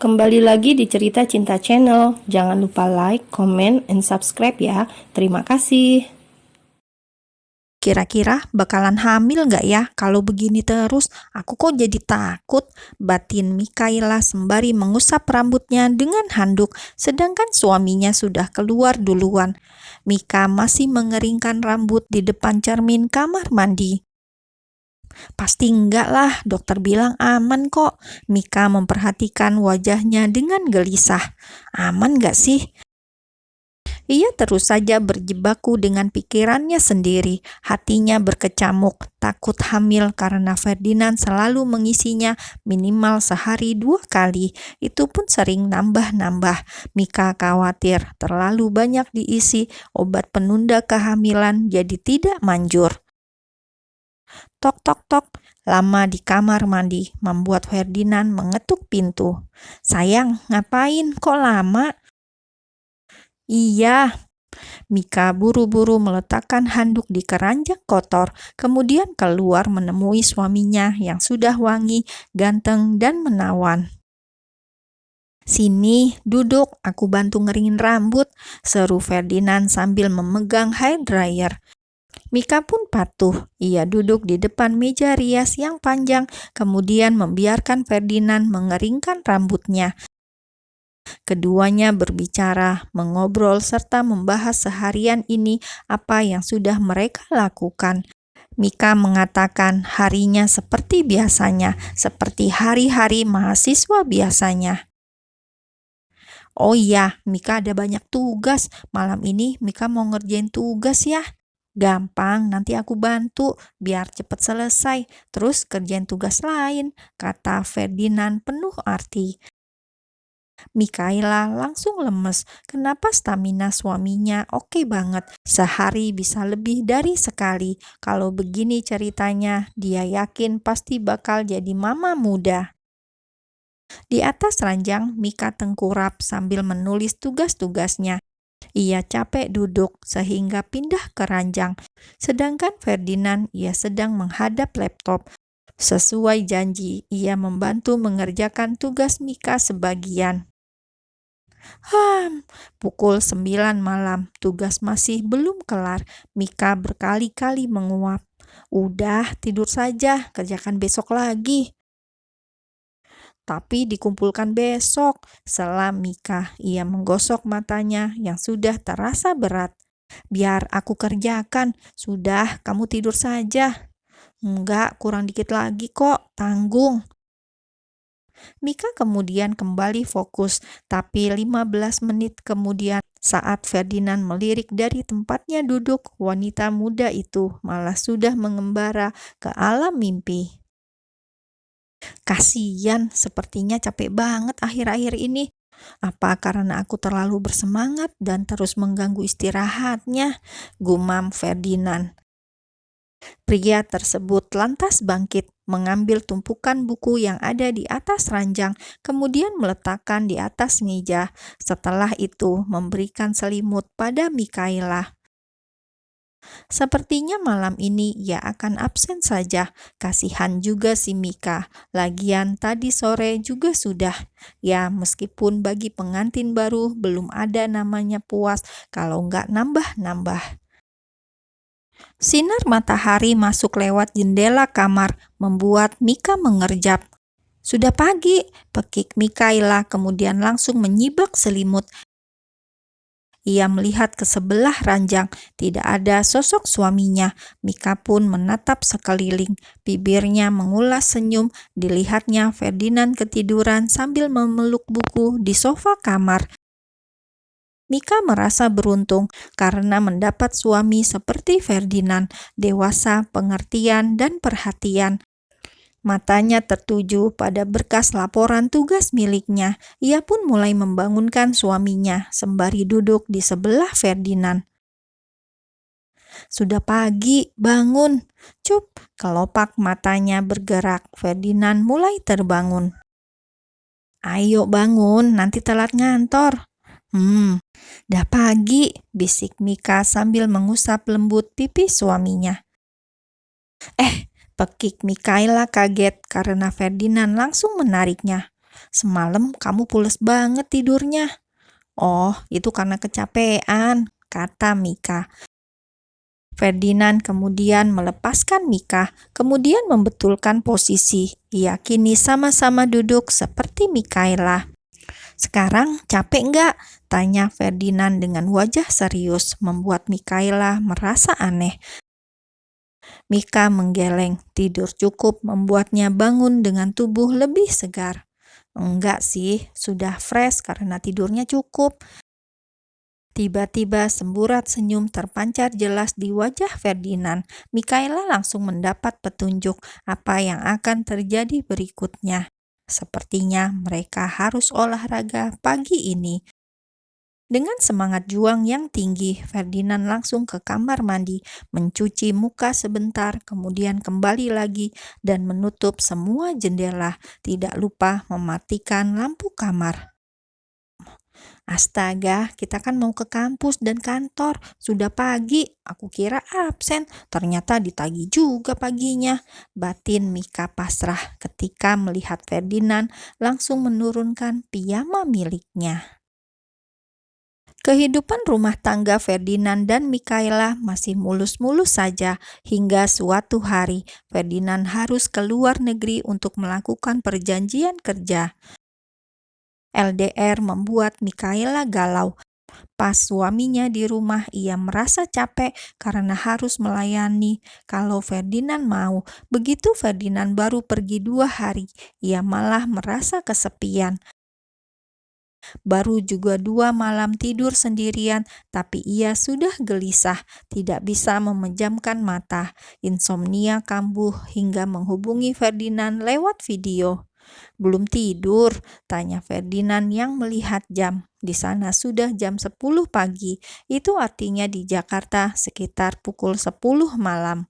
Kembali lagi di Cerita Cinta Channel. Jangan lupa like, comment, and subscribe ya. Terima kasih. Kira-kira bakalan hamil nggak ya kalau begini terus? Aku kok jadi takut, batin Mikaela sembari mengusap rambutnya dengan handuk, sedangkan suaminya sudah keluar duluan. Mika masih mengeringkan rambut di depan cermin kamar mandi. Pasti enggak lah, dokter bilang aman kok. Mika memperhatikan wajahnya dengan gelisah. Aman nggak sih? Ia terus saja berjibaku dengan pikirannya sendiri. Hatinya berkecamuk, takut hamil karena Ferdinand selalu mengisinya minimal sehari 2 kali. Itu pun sering nambah-nambah. Mika khawatir terlalu banyak diisi, obat penunda kehamilan jadi tidak manjur. Tok tok tok, lama di kamar mandi membuat Ferdinand mengetuk pintu. Sayang, ngapain kok lama? Iya, Mika buru-buru meletakkan handuk di keranjang kotor, kemudian keluar menemui suaminya yang sudah wangi, ganteng, dan menawan. Sini, duduk, aku bantu ngeringin rambut, seru Ferdinand sambil memegang hair dryer. Mika pun patuh. Ia duduk di depan meja rias yang panjang, kemudian membiarkan Ferdinand mengeringkan rambutnya. Keduanya berbicara, mengobrol, serta membahas seharian ini apa yang sudah mereka lakukan. Mika mengatakan harinya seperti biasanya, seperti hari-hari mahasiswa biasanya. Oh iya, Mika ada banyak tugas. Malam ini Mika mau ngerjain tugas ya. Gampang, nanti aku bantu biar cepat selesai. Terus kerjain tugas lain, kata Ferdinand penuh arti. Mikaela langsung lemes. Kenapa stamina suaminya oke banget? Sehari bisa lebih dari sekali. Kalau begini ceritanya, dia yakin pasti bakal jadi mama muda. Di atas ranjang, Mika tengkurap sambil menulis tugas-tugasnya. Ia capek duduk sehingga pindah ke ranjang. Sedangkan Ferdinand, ia sedang menghadap laptop. Sesuai janji, ia membantu mengerjakan tugas Mika sebagian. Pukul 9 malam, tugas masih belum kelar. Mika berkali-kali menguap. Udah, tidur saja, kerjakan besok lagi. Tapi dikumpulkan besok. Selam Mika, ia menggosok matanya yang sudah terasa berat. Biar aku kerjakan, sudah kamu tidur saja. Enggak, kurang dikit lagi kok, tanggung. Mika kemudian kembali fokus, tapi 15 menit kemudian saat Ferdinand melirik dari tempatnya duduk, wanita muda itu malah sudah mengembara ke alam mimpi. Kasian, sepertinya capek banget akhir-akhir ini. Apa karena aku terlalu bersemangat dan terus mengganggu istirahatnya? Gumam Ferdinand. Pria tersebut lantas bangkit, mengambil tumpukan buku yang ada di atas ranjang, kemudian meletakkan di atas meja. Setelah itu, memberikan selimut pada Mikaela. Sepertinya malam ini ia akan absen saja. Kasihan juga si Mika. Lagian tadi sore juga sudah. Ya, meskipun bagi pengantin baru belum ada namanya puas kalau nggak nambah-nambah. Sinar matahari masuk lewat jendela kamar, membuat Mika mengerjap. Sudah pagi, pekik Mikaela kemudian langsung menyibak selimut. Ia melihat ke sebelah ranjang, tidak ada sosok suaminya. Mika pun menatap sekeliling, bibirnya mengulas senyum. Dilihatnya Ferdinand ketiduran sambil memeluk buku di sofa kamar. Mika merasa beruntung karena mendapat suami seperti Ferdinand, dewasa, pengertian, dan perhatian. Matanya tertuju pada berkas laporan tugas miliknya. Ia pun mulai membangunkan suaminya sembari duduk di sebelah Ferdinand. Sudah pagi, bangun. Cup, kelopak matanya bergerak. Ferdinand mulai terbangun. Ayo bangun, nanti telat ngantor. Dah pagi, bisik Mika sambil mengusap lembut pipi suaminya. Pekik Mikaela kaget karena Ferdinand langsung menariknya. Semalam kamu pules banget tidurnya. Oh, itu karena kecapean, kata Mika. Ferdinand kemudian melepaskan Mika, kemudian membetulkan posisi. Ia kini sama-sama duduk seperti Mikaela. Sekarang capek nggak? Tanya Ferdinand dengan wajah serius, membuat Mikaela merasa aneh. Mika menggeleng, tidur cukup membuatnya bangun dengan tubuh lebih segar. Enggak sih, sudah fresh karena tidurnya cukup. Tiba-tiba semburat senyum terpancar jelas di wajah Ferdinand. Mikaela langsung mendapat petunjuk apa yang akan terjadi berikutnya. Sepertinya mereka harus olahraga pagi ini. Dengan semangat juang yang tinggi, Ferdinand langsung ke kamar mandi, mencuci muka sebentar, kemudian kembali lagi dan menutup semua jendela. Tidak lupa mematikan lampu kamar. Astaga, kita kan mau ke kampus dan kantor. Sudah pagi, aku kira absen. Ternyata ditagih juga paginya. Batin Mika pasrah ketika melihat Ferdinand langsung menurunkan piyama miliknya. Kehidupan rumah tangga Ferdinand dan Mikaela masih mulus-mulus saja hingga suatu hari Ferdinand harus ke luar negeri untuk melakukan perjanjian kerja. LDR membuat Mikaela galau. Pas suaminya di rumah, ia merasa capek karena harus melayani. Kalau Ferdinand mau, begitu Ferdinand baru pergi 2 hari, ia malah merasa kesepian. Baru juga 2 malam tidur sendirian, tapi ia sudah gelisah, tidak bisa memejamkan mata. Insomnia kambuh hingga menghubungi Ferdinand lewat video. Belum tidur? Tanya Ferdinand yang melihat jam. Di sana sudah jam 10 pagi. Itu artinya di Jakarta sekitar pukul 10 malam.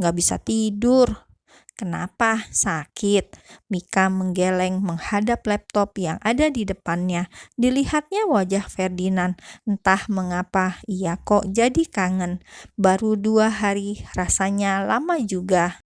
Nggak bisa tidur. Kenapa? Sakit. Mika menggeleng menghadap laptop yang ada di depannya. Dilihatnya wajah Ferdinand. Entah mengapa ia kok jadi kangen. Baru 2 hari, rasanya lama juga.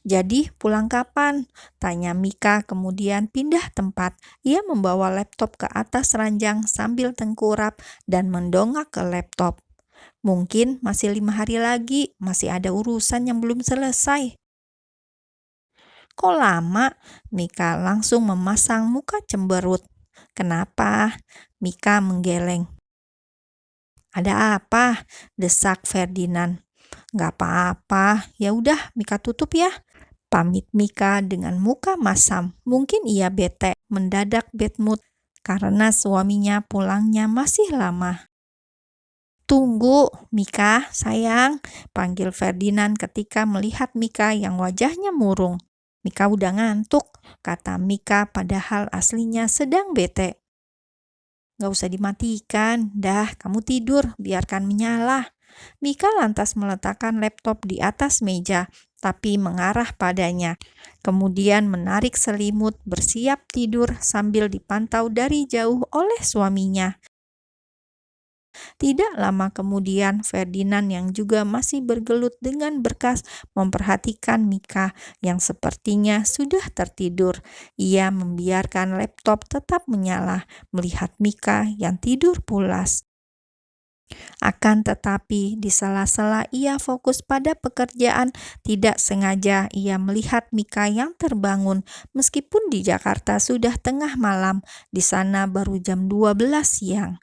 Jadi pulang kapan? Tanya Mika kemudian pindah tempat. Ia membawa laptop ke atas ranjang sambil tengkurap dan mendongak ke laptop. Mungkin masih 5 hari lagi, masih ada urusan yang belum selesai. Kok lama? Mika langsung memasang muka cemberut. Kenapa? Mika menggeleng. Ada apa? Desak Ferdinand. Gak apa-apa, ya udah Mika tutup ya. Pamit Mika dengan muka masam. Mungkin ia bete, mendadak bad mood karena suaminya pulangnya masih lama. Tunggu, Mika, sayang, panggil Ferdinand ketika melihat Mika yang wajahnya murung. Mika udah ngantuk, kata Mika padahal aslinya sedang bete. Gak usah dimatikan, dah kamu tidur, biarkan menyala. Mika lantas meletakkan laptop di atas meja, tapi mengarah padanya. Kemudian menarik selimut, bersiap tidur sambil dipantau dari jauh oleh suaminya. Tidak lama kemudian, Ferdinand yang juga masih bergelut dengan berkas memperhatikan Mika yang sepertinya sudah tertidur. Ia membiarkan laptop tetap menyala, melihat Mika yang tidur pulas. Akan tetapi, di sela-sela ia fokus pada pekerjaan, tidak sengaja ia melihat Mika yang terbangun. Meskipun di Jakarta sudah tengah malam, di sana baru jam 12 siang.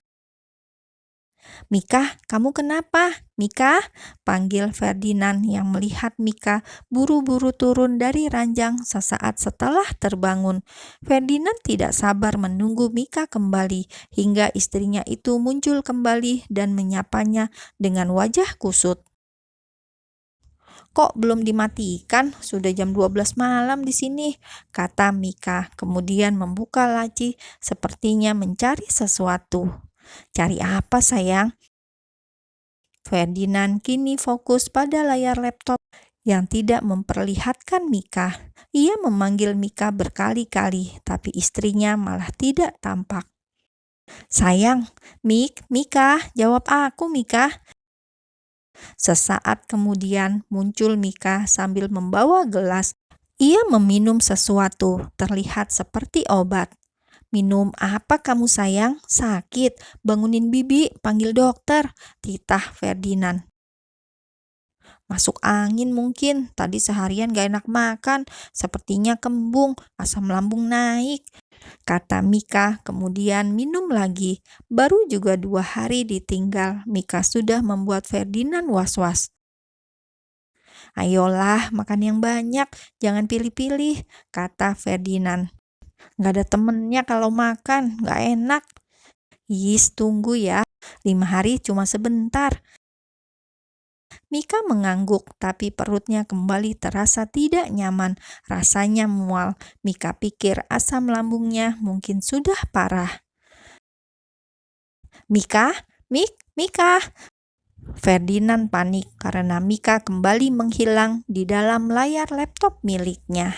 Mika, kamu kenapa? Mika, panggil Ferdinand yang melihat Mika buru-buru turun dari ranjang sesaat setelah terbangun. Ferdinand tidak sabar menunggu Mika kembali hingga istrinya itu muncul kembali dan menyapanya dengan wajah kusut. Kok belum dimatikan? Sudah jam 12 malam di sini, kata Mika, kemudian membuka laci sepertinya mencari sesuatu. Cari apa sayang? Ferdinand kini fokus pada layar laptop yang tidak memperlihatkan Mika. Ia memanggil Mika berkali-kali, tapi istrinya malah tidak tampak. Sayang, Mika, jawab aku Mika. Sesaat kemudian muncul Mika sambil membawa gelas. Ia meminum sesuatu, terlihat seperti obat. "Minum apa kamu sayang? Sakit. Bangunin bibi, panggil dokter," titah Ferdinand. "Masuk angin mungkin, tadi seharian gak enak makan, sepertinya kembung, asam lambung naik," kata Mika, kemudian minum lagi. Baru juga 2 hari ditinggal, Mika sudah membuat Ferdinand was-was. "Ayolah, makan yang banyak, jangan pilih-pilih," kata Ferdinand. "Gak ada temennya kalau makan, gak enak." "Yis, tunggu ya, 5 hari cuma sebentar." Mika mengangguk, tapi perutnya kembali terasa tidak nyaman. Rasanya mual. Mika pikir asam lambungnya mungkin sudah parah. "Mika, Mika!" Ferdinand panik karena Mika kembali menghilang di dalam layar laptop miliknya.